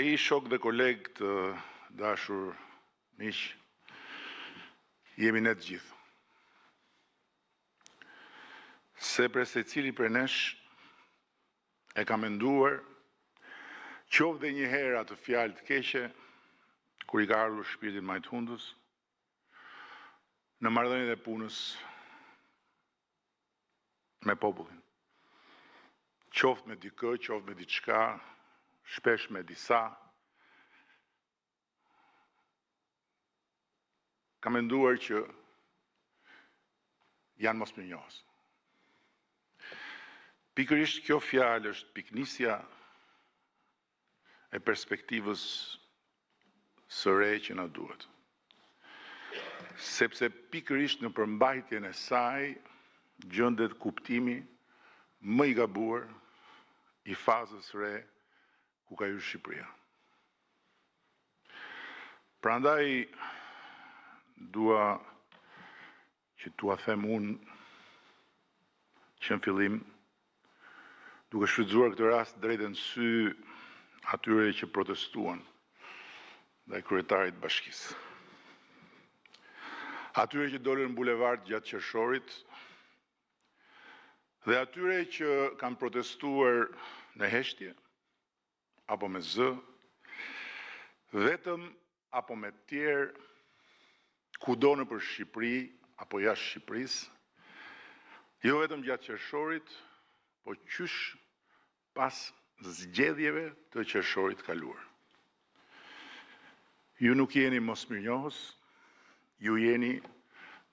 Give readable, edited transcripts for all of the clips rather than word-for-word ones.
I shok dhe kolegë të dashur miq, jemi ne të gjithë. Se për secili prej nesh e ka menduar qoftë dhe një herë atë fjalë të keqe kur i ka ardhur shpirtin majt hundës në marrëdhëniet e punës me popullin. Qoftë me dikë, qoftë me diçka, shpesh me disa, ka menduar që janë mosmirnjohës. Pikërisht kjo fjalë është piknisja e perspektivës së re që na duhet. Sepse pikërisht në përmbajtjen e saj gjendet kuptimi më i gabuar i fazës re ku ka hyrë Shqipëria. Prandaj dua që t'ua them unë që në fillim, duke shfrytzuar këtë rast drejtën sy atyre që protestuan ndaj kryetarit të bashkisë. Atyre që dolën në bulevard gjatë qershorit dhe atyre që kanë protestuar në heshtje apo me zë, vetëm apo me tjerë, kudo në për Shqipëri apo jashtë Shqipërisë, jo vetëm gjatë qershorit, po qysh pas zgjedhjeve të qershorit kaluar. Ju nuk jeni mosmirnjohës, ju jeni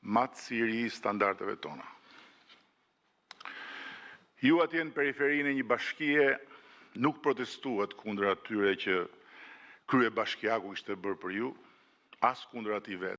matësiri i standardeve tona. Ju atje në periferinë e një bashkie nuk protestuat kundër atyre që kryebashkiaku ishte bërë për ju, as kundër atij vetë.